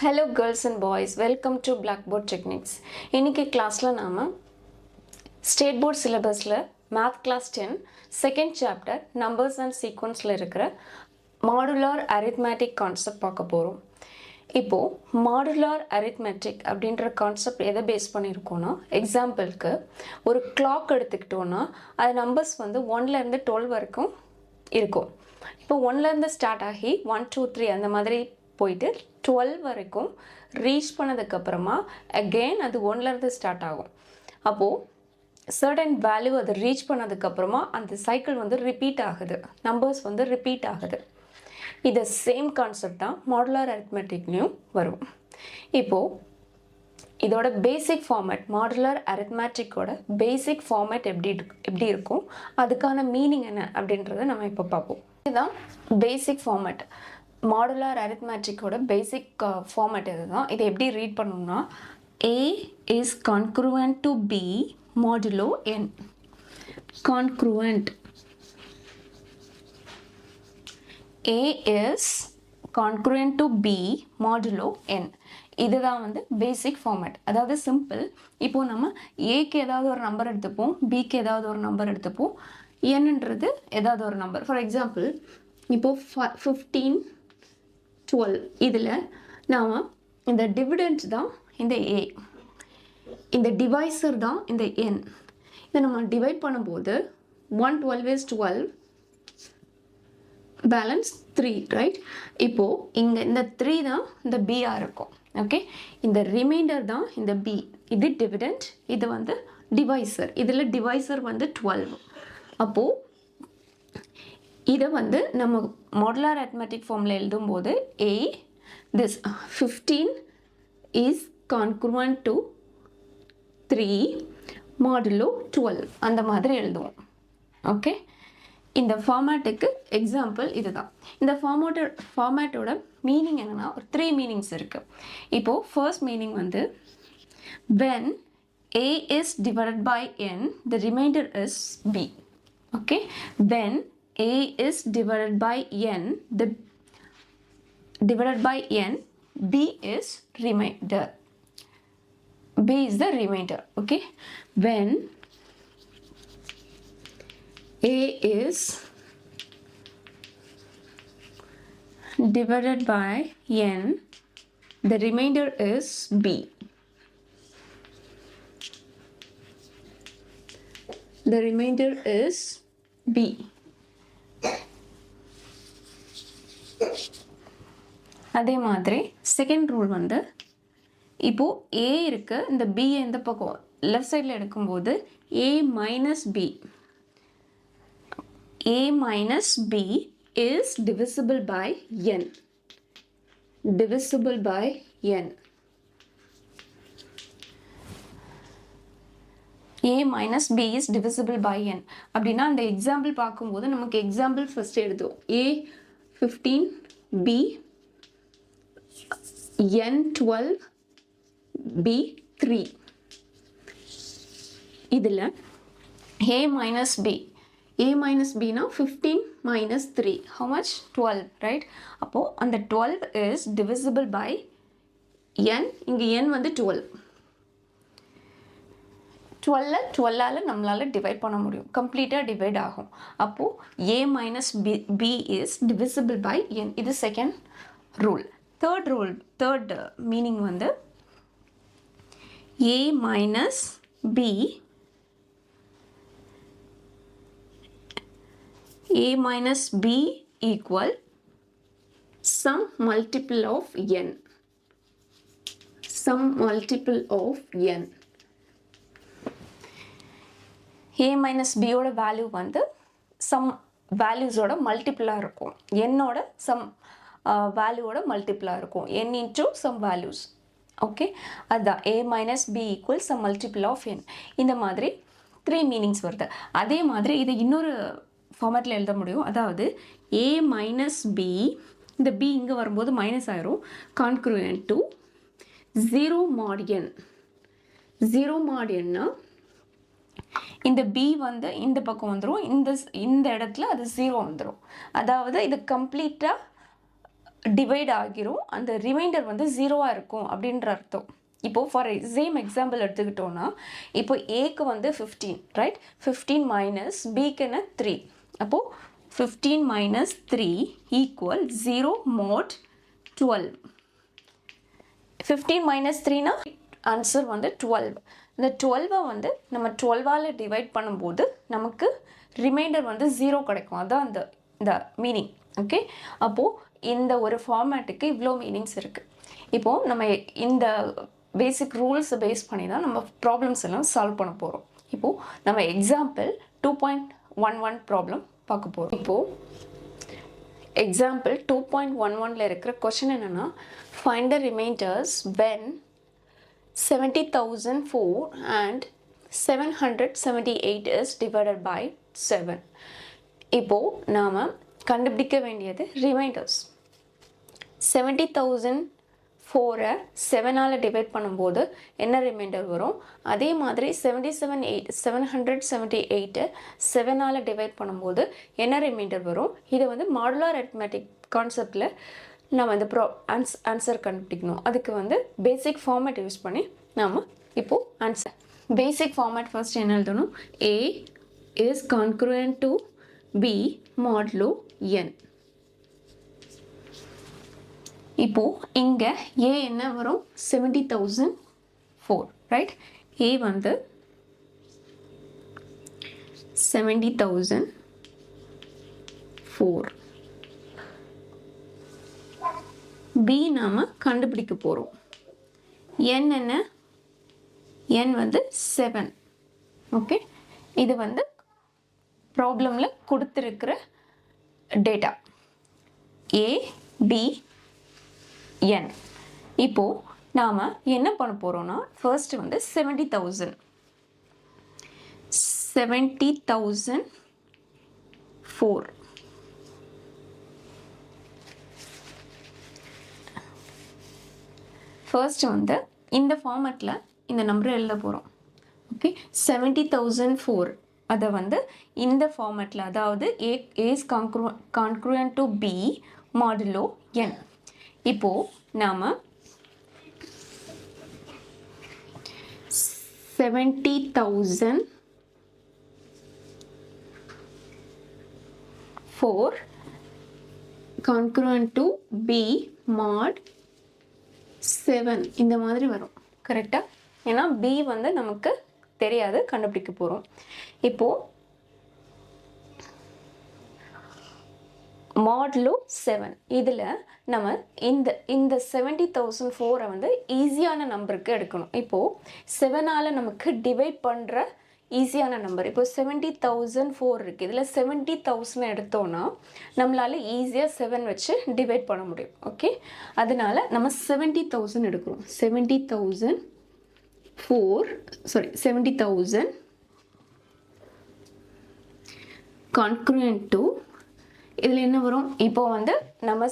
Hello girls and boys, welcome to Blackboard techniques. இன்னைக்கு கிளாஸ்ல நாம ஸ்டேட் போர்ட் சிலபஸ்ல math class 10 second chapter numbers and சீக்வன்ஸ்ல இருக்கிற மாடுலார் அரித்மெட்டிக் கான்செப்ட் பார்க்க போறோம். இப்போ மாடுலார் அரித்மெட்டிக் அப்படின்ற கான்செப்ட் எதை பேஸ் பண்ணியிருக்கோம்னா, எக்ஸாம்பிளுக்கு ஒரு கிளாக் எடுத்துக்கிட்டோன்னா அது நம்பர்ஸ் வந்து 1ல இருந்து 12 வரைக்கும் இருக்கும். இப்போ 1ல இருந்து ஸ்டார்ட் ஆகி 1 2 3 அந்த மாதிரி போயிட்டு 12 வரைக்கும் ரீச் பண்ணதுக்கப்புறமா அகெயின் அது 1லேருந்து ஸ்டார்ட் ஆகும். அப்போது சர்டன் வேல்யூ அதை ரீச் பண்ணதுக்கப்புறமா அந்த சைக்கிள் வந்து ரிப்பீட் ஆகுது, நம்பர்ஸ் வந்து ரிப்பீட் ஆகுது. இது சேம் கான்செப்ட் தான் மாடுலார் அரித்மெட்டிக்லேயும் வரும். இப்போது இதோட basic format, modular அரித்மெட்டிக்கோட basic format எப்படி இருக்கும், அதுக்கான மீனிங் என்ன அப்படின்றத நம்ம இப்போ பார்ப்போம். இதுதான் basic format. Modular அரித்மெட்டிக்கோட basic format இதுதான். இதை எப்படி ரீட் பண்ணணும்னா, A is congruent to B modulo n. Congruent. A is congruent to B modulo n. இதுதான் வந்து பேசிக் ஃபார்மேட். அதாவது சிம்பிள். இப்போ நம்ம ஏக்கு ஏதாவது ஒரு நம்பர் எடுத்துப்போம், பிக்கு ஏதாவது ஒரு நம்பர் எடுத்துப்போம், என்னன்றது ஏதாவது ஒரு நம்பர். ஃபார் எக்ஸாம்பிள் இப்போது 15 12 இதில் நாம் இந்த டிவிடெண்ட் தான் இந்த ஏ, இந்த டிவைசர் தான் இந்த என். இதை நம்ம டிவைட் பண்ணும்போது 112 is 12, பேலன்ஸ் 3, ரைட்? இப்போது இங்கே இந்த 3 தான் இந்த பியாக இருக்கும். ஓகே, இந்த ரிமைண்டர் தான் இந்த பி. இது டிவிடெண்ட், இது வந்து டிவைசர். இதில் டிவைசர் வந்து 12. அப்போது இதை வந்து நம்ம மாடுலார் அரித்மெட்டிக் ஃபார்மில் எழுதும்போது this 15 is congruent to 3 modulo 12 அந்த மாதிரி எழுதுவோம். ஓகே, இந்த ஃபார்மேட்டுக்கு எக்ஸாம்பிள் இதுதான். இந்த ஃபார்மேட்டோட மீனிங் என்னென்னா ஒரு 3 மீனிங்ஸ் இருக்குது. இப்போது ஃபர்ஸ்ட் மீனிங் வந்து when a is divided by n the remainder is b. Okay, when a is divided by n, the divided by n, b is remainder. b is the remainder. Okay, when a is divided by n, the remainder is b. The remainder is b. அதே மாதிரி second rule வந்து இப்போது ஏ இருக்குது, இந்த பியை இந்த பக்கம் left சைடில் எடுக்கும்போது A minus B, A minus B is divisible by N. Divisible by N. a minus b is divisible by n. அப்படின்னா அந்த எக்ஸாம்பிள் பார்க்கும்போது நமக்கு எக்ஸாம்பிள் ஃபர்ஸ்ட் எழுதுவோம். a 15, b n 12, b 3. இதில் a minus b, a minus b னா 15 minus 3, how much? 12, right? அப்போது அந்த 12 is divisible by n. இங்கே n வந்து 12. 12ஆல் நம்மளால் டிவைட் பண்ண முடியும், கம்ப்ளீட்டாக டிவைட் ஆகும். அப்போது a minus b is divisible by n. இது செகண்ட் ரூல். தேர்ட் மீனிங் வந்து a minus b, a minus b equal some multiple of n. Some multiple of n. a minus பியோட வேல்யூ வந்து some வேல்யூஸோட மல்டிபிளாக இருக்கும், என்னோட சம் வேல்யூவோட மல்டிபிளாக இருக்கும், n into some values. Okay, அதுதான் a minus B equal some multiple of n. இந்த மாதிரி 3 மீனிங்ஸ் வருது. அதே மாதிரி இதை இன்னொரு ஃபார்மேட்டில் எழுத முடியும். அதாவது a மைனஸ் பி, இந்த b இங்கே வரும்போது மைனஸ் ஆயிரும், கான்க்ரூயன்ட் டு 0 mod n. 0 mod n-னா இந்த b வந்து இந்த பக்கம் வந்துடும், இந்த இடத்துல அது 0 வந்துடும். அதாவது இது கம்ப்ளீட்டாக டிவைட் ஆகிரும், அந்த ரிமைண்டர் வந்து ஜீரோவாக இருக்கும் அப்படின்ற அர்த்தம். இப்போது ஃபார் சேம் எக்ஸாம்பிள் எடுத்துக்கிட்டோன்னா, இப்போ ஏக்கு வந்து 15 ரைட், 15 மைனஸ் பிக்கு என்ன 3, அப்போது 15 மைனஸ் 3 ஈக்குவல் 0 mod 12. 15 மைனஸ் 3னா ஆன்சர் வந்து 12. இந்த 12 வந்து நம்ம 12ஆல் டிவைட் பண்ணும்போது நமக்கு ரிமைண்டர் வந்து 0 கிடைக்கும். அதுதான் இந்த மீனிங். ஓகே, அப்போது இந்த ஒரு ஃபார்மேட்டுக்கு இவ்வளோ மீனிங்ஸ் இருக்குது. இப்போது நம்ம இந்த பேசிக் ரூல்ஸை பேஸ் பண்ணி தான் நம்ம ப்ராப்ளம்ஸ் எல்லாம் சால்வ் பண்ண போகிறோம். இப்போது நம்ம எக்ஸாம்பிள் 2.11 ப்ராப்ளம் பார்க்க போகிறோம். இப்போது எக்ஸாம்பிள் 2.11ல் இருக்கிற கொஷின் என்னென்னா, find the reminders when 70,004 and 778 is divided by 7. இப்போது நாம் கண்டுபிடிக்க வேண்டியது ரிமைண்டர்ஸ். 70,004 7ஆல் டிவைட் பண்ணும்போது என்ன ரிமைண்டர் வரும், அதே மாதிரி 778 7ஆல் டிவைட் பண்ணும்போது என்ன ரிமைண்டர் வரும். இது வந்து மாடுலார் அரித்மெட்டிக் கான்செப்டில் நம்ம இந்த ஆன்சர் கண்டுபிடிக்கணும். அதுக்கு வந்து பேசிக் ஃபார்மேட் யூஸ் பண்ணி நாம் இப்போது ஆன்சர் பேசிக் ஃபார்மேட் ஃபர்ஸ்ட் என்ன எழுதணும், A is congruent to B modulo n. இப்போது இங்கே A என்ன வரும், 70,004 ரைட். A வந்து 70,004. B நாம் கண்டுபிடிக்க போகிறோம். n என்ன, n வந்து 7. ஓகே, இது வந்து ப்ராப்ளமில் கொடுத்துருக்கிற டேட்டா A B n. இப்போது நாம் என்ன பண்ண போகிறோன்னா, ஃபர்ஸ்ட் வந்து 70,004 ஃபர்ஸ்ட் வந்து இந்த ஃபார்மேட்டில் இந்த நம்பரை எழுத போகிறோம். ஓகே, 70,004 அதை வந்து இந்த ஃபார்மேட்டில், அதாவது A is congruent to B modulo n. இப்போது நாம் 70,004 congruent to B mod 7 இந்த மாதிரி வரும். கரெக்டாக? ஏன்னா B வந்து நமக்கு தெரியாது, கண்டுபிடிக்க போகிறோம். இப்போது மாடுலோ 7 இதில் நம்ம இந்த 70,004 வந்து ஈஸியான நம்பருக்கு எடுக்கணும். இப்போது 7ஆல் நமக்கு டிவைட் பண்ணுற ஈஸியான நம்பர். இப்போ 70,004 இருக்குது, இதில் 70,000 எடுத்தோன்னா நம்மளால் ஈஸியாக 7 வச்சு டிவைட் பண்ண முடியும். ஓகே, அதனால நம்ம 70,000 எடுக்கிறோம். 70,000 congruent to இதில் என்ன வரும், இப்போ வந்து நம்ம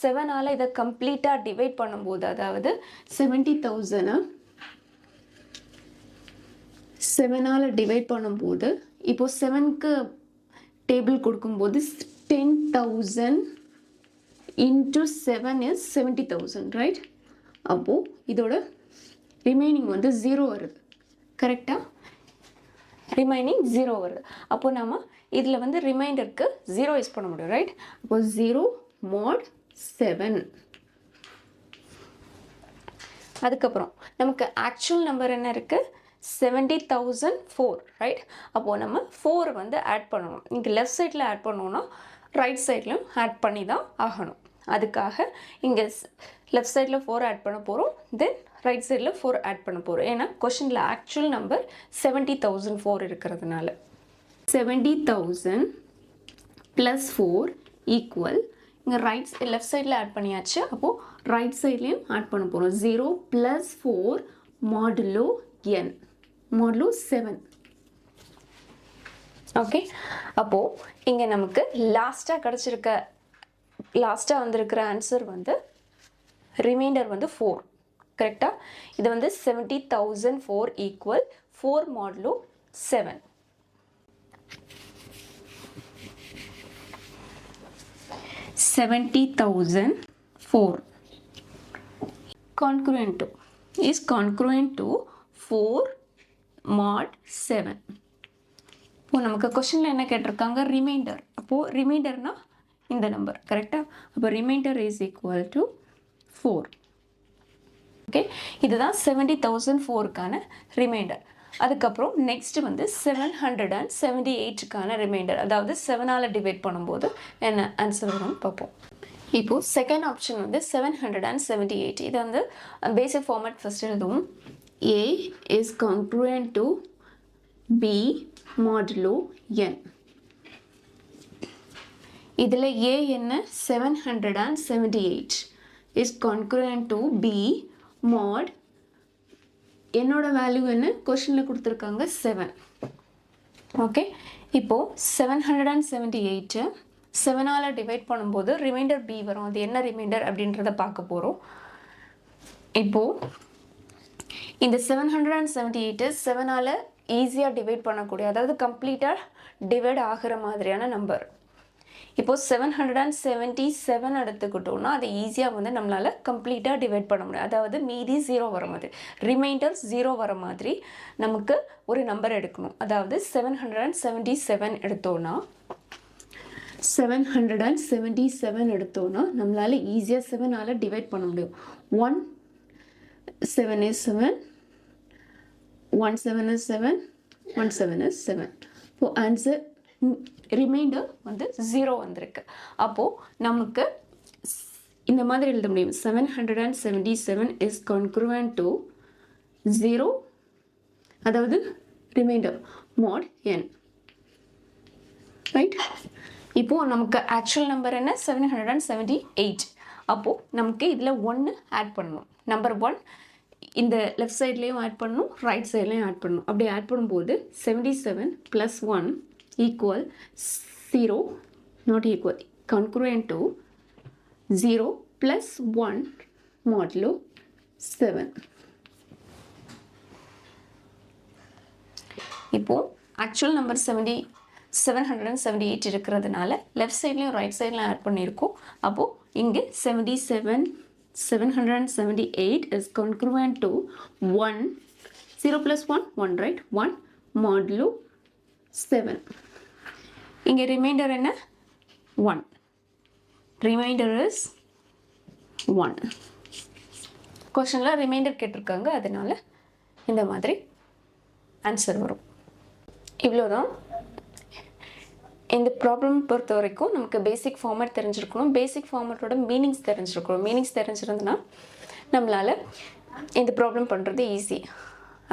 7ஆல் இதை கம்ப்ளீட்டாக டிவைட் பண்ணும்போது, அதாவது 70,000 7ஆல் டிவைட் பண்ணும்போது, இப்போது 7க்கு டேபிள் கொடுக்கும்போது 10,000 into 7 is 70,000 ரைட். அப்போது இதோட ரிமைனிங் வந்து 0 வருது. கரெக்டாக? ரிமைனிங் 0 வருது. அப்போது நம்ம இதில் வந்து ரிமைண்டருக்கு 0 யூஸ் பண்ண முடியும் ரைட். அப்போது 0 mod 7. அதுக்கப்புறம் நமக்கு ஆக்சுவல் நம்பர் என்ன இருக்குது, 70,004 ரைட். அப்போது நம்ம 4 வந்து ஆட் பண்ணணும். இங்கே லெஃப்ட் சைடில் ஆட் பண்ணோன்னா ரைட் சைட்லையும் ஆட் பண்ணி தான் ஆகணும். அதுக்காக இங்கே லெஃப்ட் சைடில் 4 ஆட் பண்ண போகிறோம், தென் ரைட் சைடில் 4 ஆட் பண்ண போகிறோம். ஏன்னா கொஷனில் ஆக்சுவல் நம்பர் 70,004 இருக்கிறதுனால 70,000 + 4 ஈக்குவல், இங்கே லெஃப்ட் சைடில் ஆட் பண்ணியாச்சு. அப்போது ரைட் சைட்லேயும் ஆட் பண்ண போகிறோம். 0 + 4 modulo n modulo 7. ஓகே, அப்போது இங்கே நமக்கு லாஸ்ட்டாக வந்திருக்கிற ஆன்சர் வந்து ரிமைண்டர் வந்து 4. கரெக்டாக? இது வந்து 70,004 equal 4 modulo 7. 4. Congruent to is congruent to 4 mod 7. இப்போ நமக்கு கொஸ்டினில் என்ன கேட்டிருக்காங்க, ரிமைண்டர். அப்போது ரிமைண்டர்னா இந்த நம்பர் கரெக்டாக. அப்போ reminder is equal to 4. Okay, இதுதான் 70,004க்கான ரிமைண்டர். அதுக்கப்புறம் நெக்ஸ்ட் வந்து 778க்கான ரிமைண்டர், அதாவது 7ஆல் டிவைட் பண்ணும்போது என்ன ஆன்சர் வரும்னு பார்ப்போம். இப்போது செகண்ட் ஆப்ஷன் வந்து 778. இது வந்து பேசிக் ஃபார்மேட் ஃபஸ்ட் எழுதுவோம். A is congruent to B modulo n. இதில் A என்ன, 778 is congruent to B mod என்னோட வேல்யூ என்ன, கொஷனில் கொடுத்துருக்காங்க 7. ஓகே, இப்போது 778 7ஆல் டிவைட் பண்ணும்போது ரிமைண்டர் B வரும். அது என்ன ரிமைண்டர் அப்படின்றத பார்க்க போகிறோம். இப்போது இந்த 778 7ஆல் ஈஸியாக டிவைட் பண்ணக்கூடிய, அதாவது கம்ப்ளீட்டாக டிவைட் ஆகிற மாதிரியான நம்பர். இப்போது 777 எடுத்துக்கிட்டோம்னா அது ஈஸியாக வந்து நம்மளால் கம்ப்ளீட்டாக டிவைட் பண்ண முடியும். அதாவது மீதி 0 வர மாதிரி, ரிமைண்டர் 0 வர மாதிரி நமக்கு ஒரு நம்பர் எடுக்கணும். அதாவது 777 எடுத்தோன்னா 777 எடுத்தோன்னா நம்மளால் ஈஸியாக 7ஆல் டிவைட் பண்ண முடியும். 1 7 is 7, 1 7 is 7, 1 7 is 7. இப்போ ஆன்சர் ரிமைண்டர் வந்து 0 வந்திருக்கு. அப்போது நமக்கு இந்த மாதிரி எழுத முடியும். 777 is congruent to 0, அதாவது ரிமைண்டர் mod n, ரைட். இப்போது நமக்கு ஆக்சுவல் நம்பர் என்ன, 778. அப்போது நமக்கு இதில் 1 ஆட் பண்ணணும். நம்பர் 1 இந்த லெஃப்ட் சைட்லேயும் ஆட் பண்ணணும், ரைட் சைட்லேயும் ஆட் பண்ணணும். அப்படி ஆட் பண்ணும்போது 77 + 1 equal 0, not equal, congruent to 0 + 1 modulo 7. இப்போது ஆக்சுவல் நம்பர் 778 இருக்கிறதுனால லெஃப்ட் சைட்லேயும் ரைட் சைட்லையும் ஆட் பண்ணியிருக்கோம். அப்போது இங்கே 778 is congruent to 1, 0 + 1, 1, right, 1 modulo 7. இங்கே ரிமைண்டர் என்ன, 1. Reminder is 1. கொஷனில் ரிமைண்டர் கேட்டிருக்காங்க, அதனால இந்த மாதிரி ஆன்சர் வரும். இவ்வளோதான். இந்த ப்ராப்ளம் பொறுத்த வரைக்கும் நமக்கு பேசிக் ஃபார்மேட் தெரிஞ்சிருக்கணும். பேசிக் ஃபார்மேட்டோட மீனிங்ஸ் தெரிஞ்சிருக்கணும். மீனிங்ஸ் தெரிஞ்சிருந்ததுன்னா நம்மளால் இந்த ப்ராப்ளம் பண்ணுறது ஈஸி.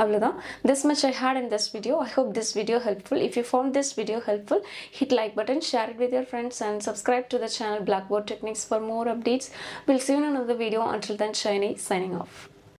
அவ்வளோதான். This much I had in this video. I hope this video helpful. If you found this video helpful, hit like button, share it with your friends and subscribe to the channel Blackboard Techniques for more updates. We'll see you in another video. Until then, Shiny signing off.